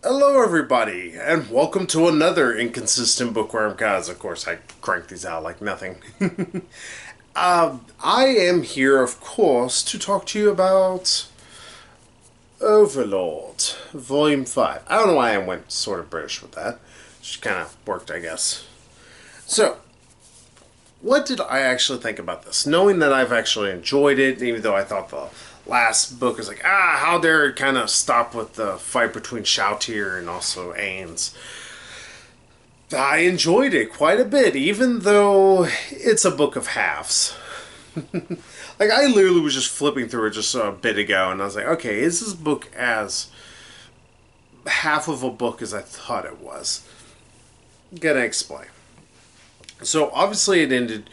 Hello everybody, and welcome to another inconsistent Bookworm, guys. Of course, I crank these out like nothing. I am here, of course, to talk to you about Overlord, Volume 5. I don't know why I went sort of British with that. Just kind of worked, I guess. So, what did I actually think about this? Knowing that I've actually enjoyed it, even though I thought the last book was like, how dare it kind of stop with the fight between Shoutier and also Ains. I enjoyed it quite a bit, even though it's a book of halves. Like, I literally was just flipping through it just a bit ago, and I was like, okay, is this book as half of a book as I thought it was? Gonna explain. So, obviously it ended,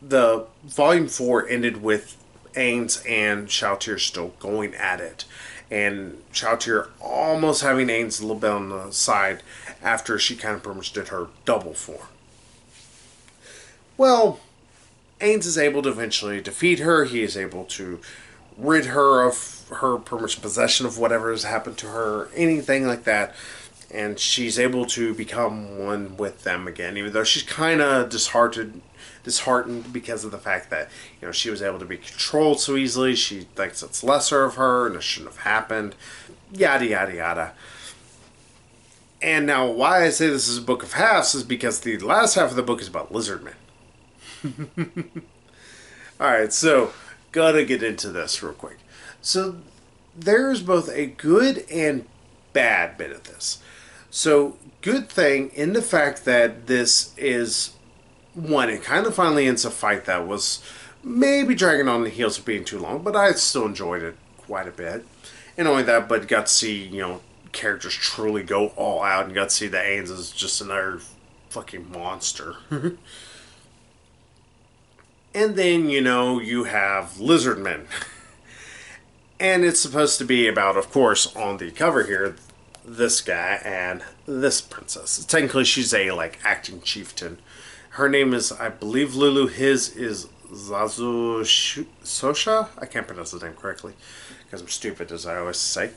the Volume 4 ended with Ains and Shoutier still going at it. And Shoutier almost having Ains a little bit on the side after she kind of pretty much did her double form. Well, Ains is able to eventually defeat her. He is able to rid her of her pretty much possession of whatever has happened to her, anything like that. And she's able to become one with them again, even though she's kind of disheartened because of the fact that, you know, she was able to be controlled so easily. She thinks it's lesser of her and it shouldn't have happened. Yada, yada, yada. And now why I say this is a book of halves is because the last half of the book is about lizardmen. Alright, so gotta get into this real quick. So there's both a good and bad bit of this. So, good thing in the fact that this is, one, it kind of finally ends a fight that was maybe dragging on the heels of being too long, but I still enjoyed it quite a bit. And only that, but got to see, you know, characters truly go all out and got to see that Ains is just another fucking monster. And then, you know, you have Lizardmen. And it's supposed to be about, of course, on the cover here, this guy and this princess. Technically, she's a, like, acting chieftain. Her name is, I believe, Lulu. His is Zazu Sosha. I can't pronounce his name correctly because I'm stupid, as I always say.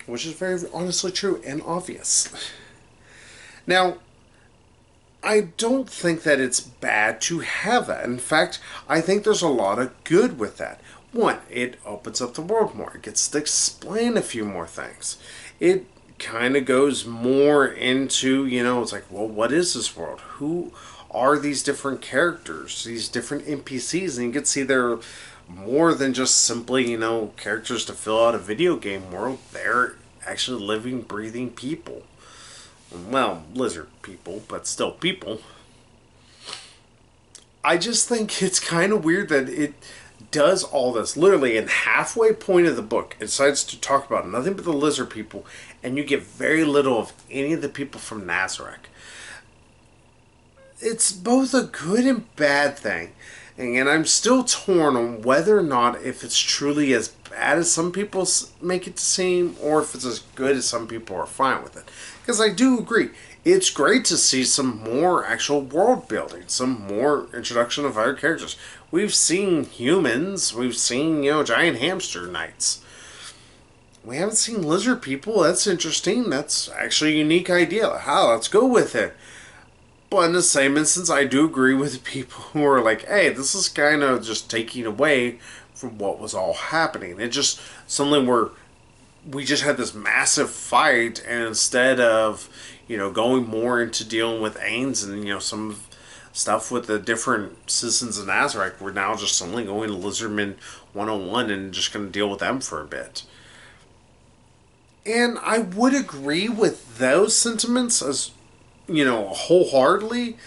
Which is very honestly true and obvious. Now, I don't think that it's bad to have that. In fact, I think there's a lot of good with that. One, it opens up the world more. It gets to explain a few more things. It kind of goes more into, you know, it's like, well, what is this world? Who are these different characters, these different NPCs? And you can see they're more than just simply, you know, characters to fill out a video game world. They're actually living, breathing people. Well, lizard people, but still people. I just think it's kind of weird that it does all this literally in halfway point of the book. It decides to talk about nothing but the lizard people, and you get very little of any of the people from Nazareth. It's both a good and bad thing, and I'm still torn on whether or not if it's truly as bad as some people make it to seem, or if it's as good as some people are fine with it. Because I do agree, it's great to see some more actual world building, some more introduction of other characters. We've seen humans, we've seen, you know, giant hamster knights. We haven't seen lizard people. That's interesting. That's actually a unique idea. Let's go with it. But in the same instance, I do agree with people who are like, hey, this is kind of just taking away from what was all happening. It just, suddenly we just had this massive fight, and instead of, you know, going more into dealing with Ains and, you know, some stuff with the different citizens of Nazareth, we're now just suddenly going to Lizardman 101 and just going to deal with them for a bit. And I would agree with those sentiments as, you know, wholeheartedly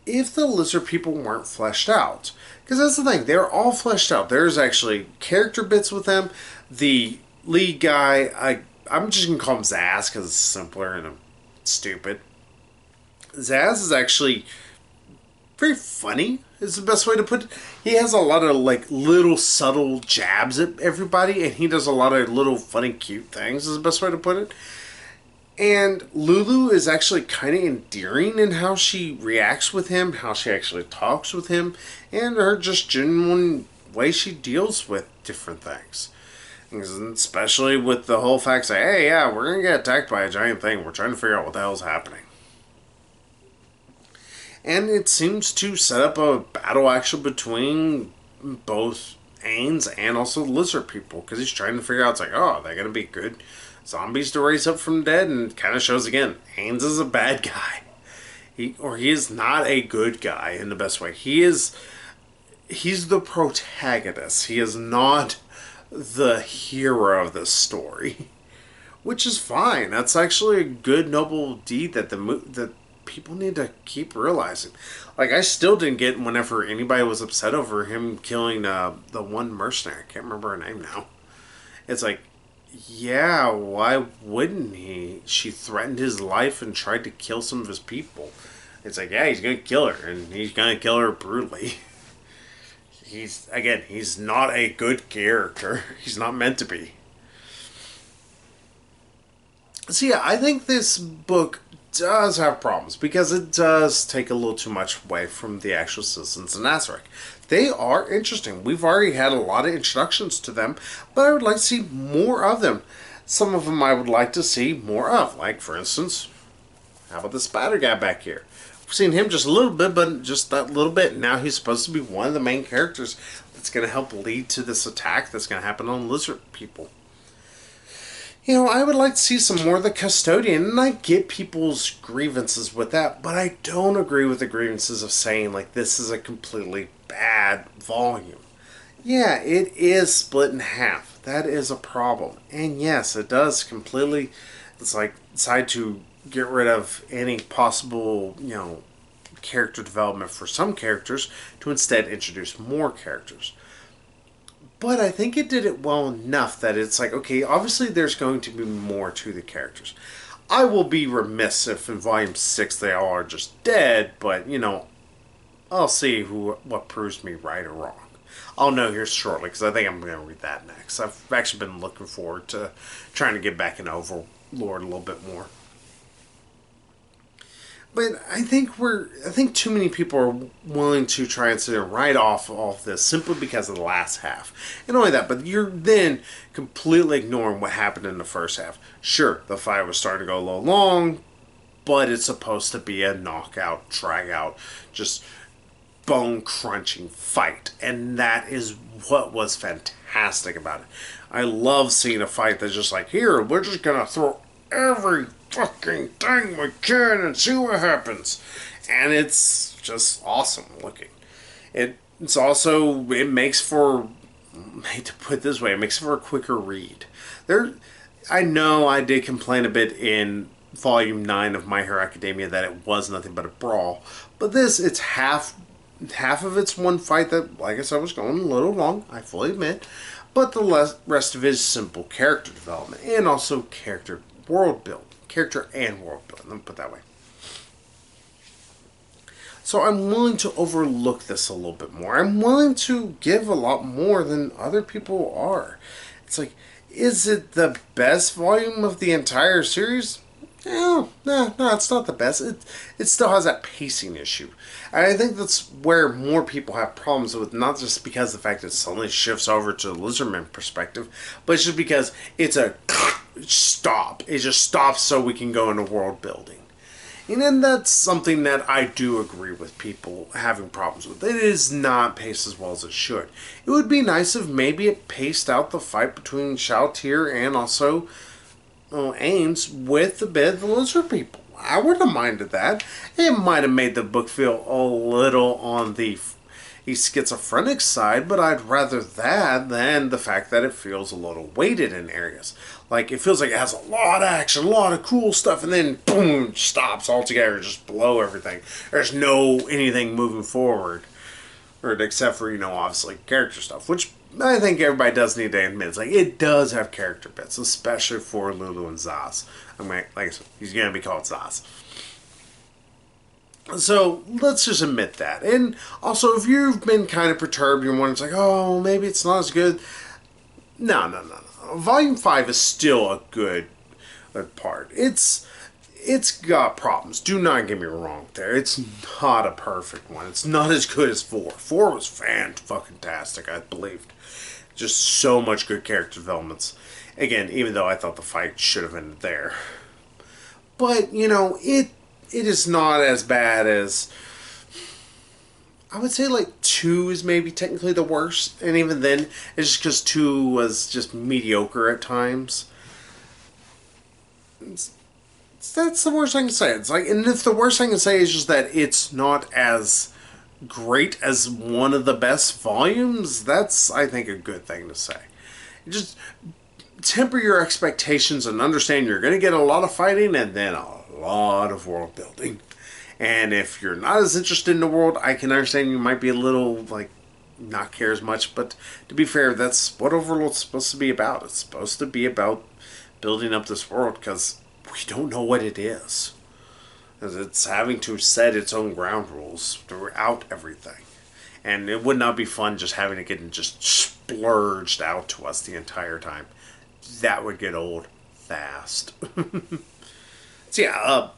if the lizard people weren't fleshed out. Because that's the thing, they're all fleshed out. There's actually character bits with them. The lead guy, I'm just going to call him Zaz because it's simpler and I'm stupid. Zaz is actually very funny, is the best way to put it. He has a lot of, like, little subtle jabs at everybody, and he does a lot of little funny, cute things, is the best way to put it. And Lulu is actually kind of endearing in how she reacts with him, how she actually talks with him, and her just genuine way she deals with different things. Especially with the whole fact say, hey, yeah, we're going to get attacked by a giant thing. We're trying to figure out what the hell's happening. And it seems to set up a battle action between both Ains and also the lizard people. Because he's trying to figure out, it's like, oh, they're going to be good zombies to raise up from the dead. And it kind of shows again, Ains is a bad guy. He is not a good guy in the best way. He's the protagonist. He is not the hero of this story, which is fine. That's actually a good noble deed that that people need to keep realizing. Like, I still didn't get whenever anybody was upset over him killing the one mercenary. I can't remember her name now. It's like, yeah, why wouldn't he? She threatened his life and tried to kill some of his people. It's like, yeah, he's gonna kill her, and he's gonna kill her brutally. He's not a good character. He's not meant to be. So yeah, I think this book does have problems because it does take a little too much away from the actual citizens of Nazareth. They are interesting. We've already had a lot of introductions to them, but I would like to see more of them. Some of them I would like to see more of. Like, for instance, how about the spider guy back here? We've seen him just a little bit, but just that little bit. Now he's supposed to be one of the main characters that's going to help lead to this attack that's going to happen on lizard people. You know, I would like to see some more of the custodian, and I get people's grievances with that, but I don't agree with the grievances of saying, like, this is a completely bad volume. Yeah, it is split in half. That is a problem. And yes, it does completely, it's like, decide to get rid of any possible, character development for some characters to instead introduce more characters. But I think it did it well enough that it's like, okay, obviously there's going to be more to the characters. I will be remiss if in Volume 6 they all are just dead, but, I'll see what proves me right or wrong. I'll know here shortly, because I think I'm going to read that next. I've actually been looking forward to trying to get back in Overlord a little bit more. But I think too many people are willing to try and sit and write off all of this simply because of the last half. And only that, but you're then completely ignoring what happened in the first half. Sure, the fight was starting to go a little long, but it's supposed to be a knockout, drag out, just bone crunching fight. And that is what was fantastic about it. I love seeing a fight that's just like, here, we're just gonna throw every fucking thing we can and see what happens. And it's just awesome looking. It's also, it makes for, I hate to put it this way, it makes for a quicker read. I know I did complain a bit in Volume 9 of My Hero Academia that it was nothing but a brawl. But this, it's half of it's one fight that, like I said, was going a little long, I fully admit. But the rest of it is simple character development and also character world build. Character and world building, let me put it that way. So I'm willing to overlook this a little bit more. I'm willing to give a lot more than other people are. It's like, is it the best volume of the entire series? No, it's not the best. It still has that pacing issue. And I think that's where more people have problems with, not just because of the fact that it suddenly shifts over to the Lizardman perspective, but it's just because it's a stop. It just stops so we can go into world building. And then that's something that I do agree with people having problems with. It is not paced as well as it should. It would be nice if maybe it paced out the fight between Shalltear and also Ains with a bit of the lizard people. I wouldn't have minded that. It might have made the book feel a little on the schizophrenic side, but I'd rather that than the fact that it feels a little weighted in areas. Like, it feels like it has a lot of action, a lot of cool stuff, and then boom, stops altogether, just blow everything. There's no anything moving forward, or except for, obviously character stuff, which I think everybody does need to admit. It's like, it does have character bits, especially for Lulu and Zaz. Like I said, he's going to be called Zaz. So, let's just admit that. And also, if you've been kind of perturbed, you're wondering, it's like, oh, maybe it's not as good. No. Volume 5 is still a good part. It's got problems. Do not get me wrong there. It's not a perfect one. It's not as good as 4. 4 was fan-fucking-tastic, I believed. Just so much good character developments. Again, even though I thought the fight should have ended there. But, it is not as bad as, I would say, like 2 is maybe technically the worst, and even then it's just because 2 was just mediocre at times. That's the worst I can say. It's like, and if the worst I can say is just that it's not as great as one of the best volumes, that's, I think, a good thing to say. Just temper your expectations and understand you're going to get a lot of fighting and then a lot of world building. And if you're not as interested in the world, I can understand you might be a little, like, not care as much. But to be fair, that's what Overlord's supposed to be about. It's supposed to be about building up this world because we don't know what it is. It's having to set its own ground rules throughout everything. And it would not be fun just having it get just splurged out to us the entire time. That would get old fast. So yeah,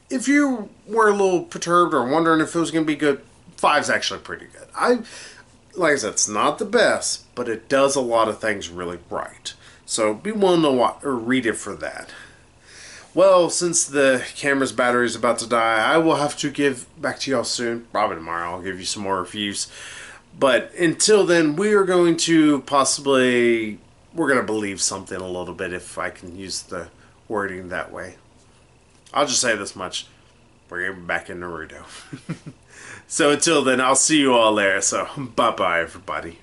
if you were a little perturbed or wondering if it was going to be good, 5's actually pretty good. Like I said, it's not the best, but it does a lot of things really right. So be willing to read it for that. Well, since the camera's battery is about to die, I will have to give back to y'all soon. Probably tomorrow I'll give you some more reviews. But until then, we are going to we're going to believe something a little bit, if I can use the wording that way. I'll just say this much. We're getting back in Naruto. So until then, I'll see you all there. So bye-bye, everybody.